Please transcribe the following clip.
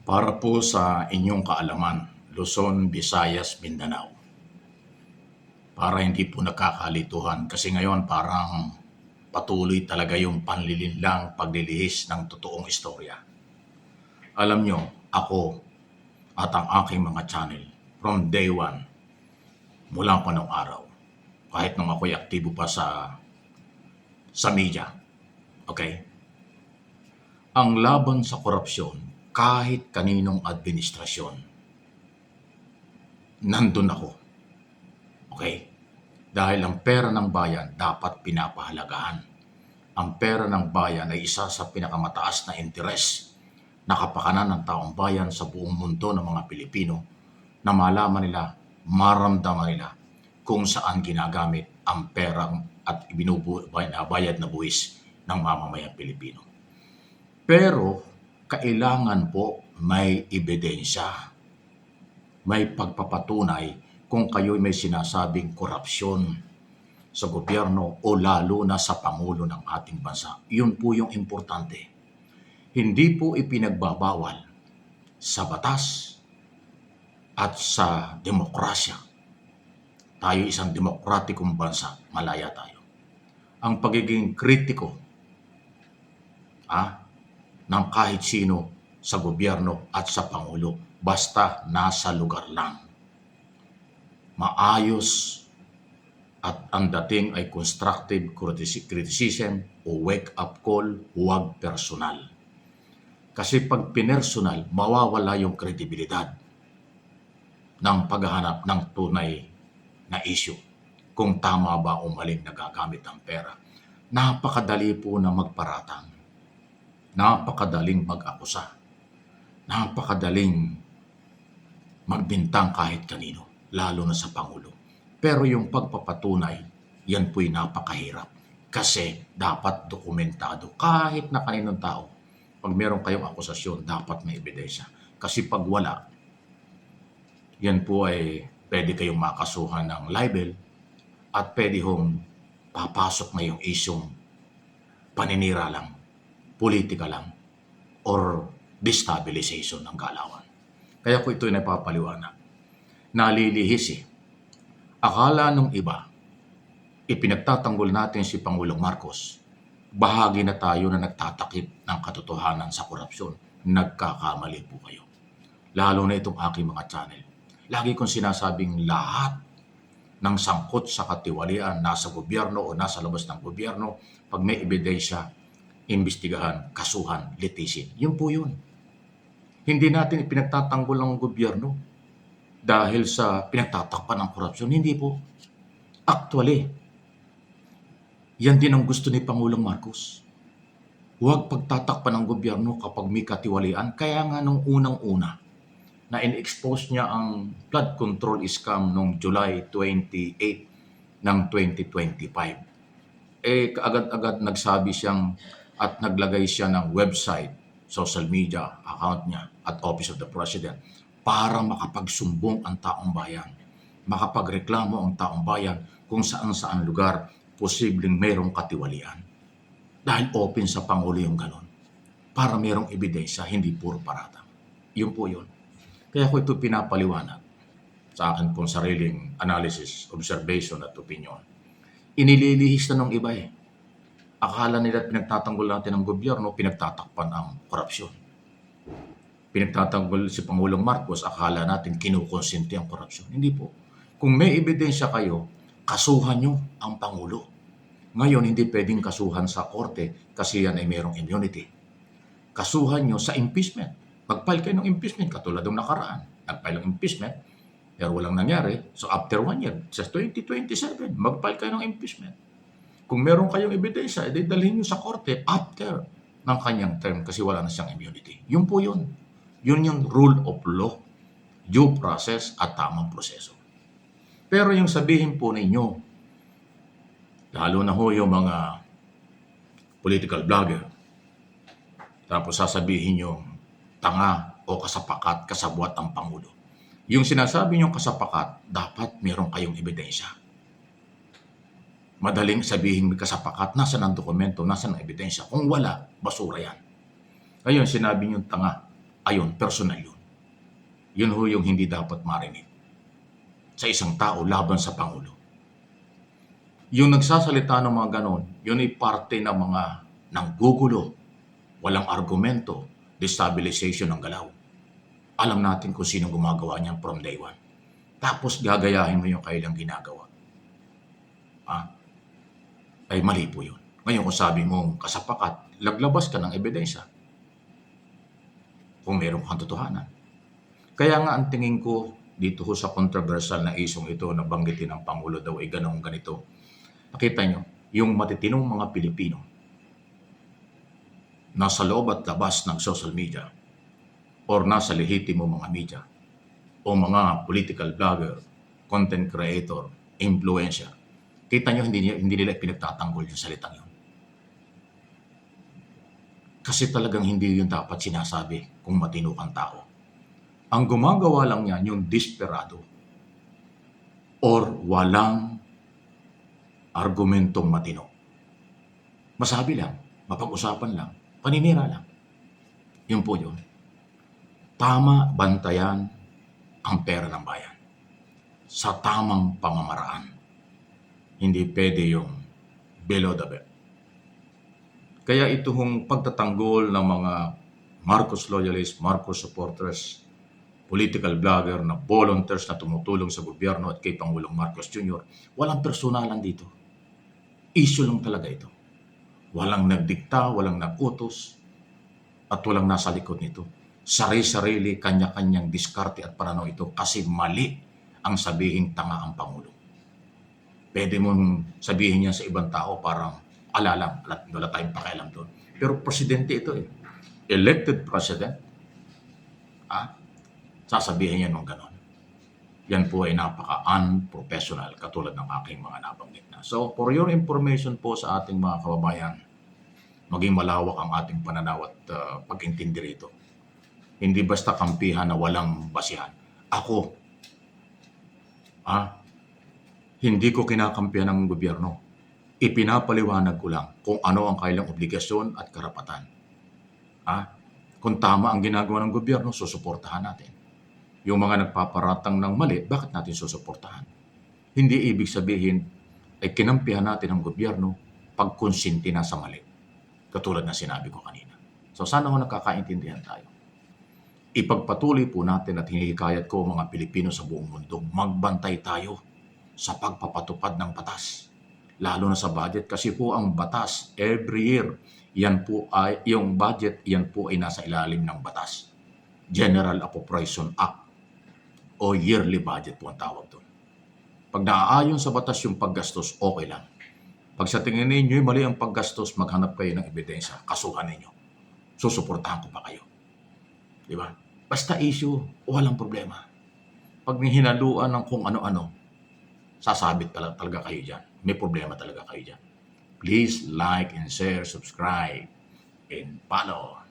Para po sa inyong kaalaman, Luzon, Visayas, Mindanao. Para hindi po nagkakalituhan kasi ngayon parang patuloy talaga yung panlilinlang paglilihis ng totoong istorya. Alam nyo, ako at ang aking mga channel from day one, mula pa nung araw, kahit nung ako'y aktibo pa sa media, okay? Ang laban sa korupsyon, kahit kaninong administrasyon, nandun ako. Okay? Dahil ang pera ng bayan dapat pinapahalagahan. Ang pera ng bayan ay isa sa pinakamataas na interes na kapakanan ng taong bayan sa buong mundo ng mga Pilipino na malaman nila, maramdaman nila kung saan ginagamit ang pera at ibinabayad na buwis ng mamamayang Pilipino. Pero kailangan po may ebidensya, may pagpapatunay kung kayo'y may sinasabing korupsyon sa gobyerno o lalo na sa Pangulo ng ating bansa. Yun po yung importante. Hindi po ipinagbabawal sa batas at sa demokrasya. Tayo isang demokratikong bansa, malaya tayo. Ang pagiging kritiko ng kahit sino sa gobyerno at sa Pangulo, basta nasa lugar lang. Maayos at ang dating ay constructive criticism o wake-up call, huwag personal. Kasi pag pinersonal, mawawala yung kredibilidad ng paghahanap ng tunay na issue. Kung tama ba o maling nagagamit ang pera. Napakadali po na magparatang. Napakadaling mag-akusa. Napakadaling magbintang kahit kanino, lalo na sa Pangulo. Pero yung pagpapatunay, yan po'y napakahirap. Kasi dapat dokumentado kahit na kaninong tao. Pag meron kayong akusasyon, dapat may ebidensya. Kasi pag wala, yan po ay pwede kayong makasuhan ng libel at pwede hong papasok na yung isyong paninira lang, politika lang, or destabilization ng galawan. Kaya ko ito'y napapaliwanag. Nalilihis Akala nung iba, ipinagtatanggol natin si Pangulong Marcos. Bahagi na tayo na nagtatakip ng katotohanan sa korupsyon. Nagkakamali po kayo. Lalo na itong aking mga channel. Lagi kong sinasabing lahat ng sangkot sa katiwalian, nasa gobyerno o nasa labas ng gobyerno, pag may ebidensya, imbestigahan, kasuhan, litisin. Yun po yun. Hindi natin ipinagtatanggol ng gobyerno dahil sa pinagtatakpan ng korupsyon. Hindi po. Actually, yan din ang gusto ni Pangulong Marcos. Huwag pagtatakpan ng gobyerno kapag may katiwalian. Kaya nga nung unang-una, na in-expose niya ang flood control scam noong July 28 ng 2025. Kaagad-agad nagsabi siyang at naglagay siya ng website, social media account niya at Office of the President para makapagsumbong ang taong bayan, makapagreklamo ang taong bayan kung saan-saan lugar posibleng mayroong katiwalian. Dahil open sa Pangulo yung ganon. Para mayroong ebidensya, hindi puro paratang. Yun po yun. Kaya ko ito pinapaliwanag sa akin pong sariling analysis, observation at opinion. Inililihis na ng iba Akala nila pinagtatanggol natin ang gobyerno, pinagtatakpan ang korupsyon. Pinagtatanggol si Pangulong Marcos, akala natin kinukonsinti ang korupsyon. Hindi po. Kung may ebidensya kayo, kasuhan nyo ang Pangulo. Ngayon, hindi pwedeng kasuhan sa korte kasi yan ay mayroong immunity. Kasuhan nyo sa impeachment. Mag-file kayo ng impeachment, katulad ng nakaraan. Nag-file ng impeachment, pero walang nangyari. So after 1 year, sa 2027, mag-file kayo ng impeachment. Kung meron kayong ebidensya, edi dalhin nyo sa korte after ng kanyang term kasi wala na siyang immunity. Yun po yun. Yun yung rule of law, due process at tamang proseso. Pero yung sabihin po ninyo, lalo na ho yung mga political blogger, tapos sasabihin nyo, tanga o kasapakat, kasabwat ang Pangulo. Yung sinasabi nyo kasapakat, dapat meron kayong ebidensya. Madaling sabihin may kasapakat, nasa ng dokumento, nasa ng ebidensya. Kung wala, basura yan. Ngayon, sinabi nyo tanga. Ayun, personal yun. Yun ho yung hindi dapat marinig sa isang tao laban sa Pangulo. Yung nagsasalita ng mga ganon, yun ay parte ng mga nanggugulo, walang argumento, destabilization ng galaw. Alam natin kung sino gumagawa niyan from day one. Tapos gagayahin mo yung kailang ginagawa. Ay mali po yun. Ngayon kung sabi mong kasapakat, laglabas ka ng ebidensya kung meron kang totohanan. Kaya nga ang tingin ko dito ho sa controversial na isyong ito na banggitin ng Pangulo daw ay ganong ganito. Nakita nyo, yung matitinong mga Pilipino nasa loob at labas ng social media or nasa lehitimo mga media o mga political blogger, content creator, influencer, kita nyo hindi nila pinagtatanggol yung salitang yun. Kasi talagang hindi yun dapat sinasabi kung matino kang tao. Ang gumagawa lang yan yung desperado or walang argumentong matino. Masabi lang, mapag-usapan lang, paninira lang. Yun po yun. Tama bantayan ang pera ng bayan sa tamang pamamaraan. Hindi pwede yung below the belt. Kaya ito hong pagtatanggol ng mga Marcos loyalists, Marcos supporters, political blogger na volunteers na tumutulong sa gobyerno at kay Pangulong Marcos Jr., walang personalan dito. Issue lang talaga ito. Walang nagdikta, walang nagutos, at walang nasa likod nito. Sarili-sarili, kanya-kanyang diskarte at paranaw ito kasi mali ang sabihin tanga ang Pangulo. Pwede mong sabihin yan sa ibang tao parang alalang, wala tayong pakialam doon. Pero presidente ito eh. Elected president. Sasabihin yan ng ganon. Yan po ay napaka-unprofessional katulad ng aking mga nabanggit na. So for your information po sa ating mga kababayan, maging malawak ang ating pananaw at pag-intindi rito. Hindi basta kampihan na walang basihan. Ako, hindi ko kinakampihan ng gobyerno. Ipinapaliwanag ko lang kung ano ang kailang obligasyon at karapatan. Kung tama ang ginagawa ng gobyerno, susuportahan natin. Yung mga nagpaparatang ng mali, bakit natin susuportahan? Hindi ibig sabihin ay kinampihan natin ang gobyerno pag konsinti na sa mali. Katulad na sinabi ko kanina. So sana ho nakakaintindihan tayo. Ipagpatuloy po natin at hinihikayat ko mga Pilipino sa buong mundo, magbantay tayo sa pagpapatupad ng batas. Lalo na sa budget kasi po ang batas every year, yan po ay, yung budget, yan po ay nasa ilalim ng batas. General Appropriation Act o yearly budget po ang tawag doon. Pag naaayon sa batas yung paggastos, okay lang. Pag sa tingin ninyo mali ang paggastos, maghanap kayo ng ebidensya, kasuhan ninyo. Susuportahan ko pa kayo. Di ba? Basta issue, walang problema. Pag hinaluan ng kung ano-ano, sasabit talaga kayo dyan. May problema talaga kayo dyan. Please like and share, subscribe, and follow.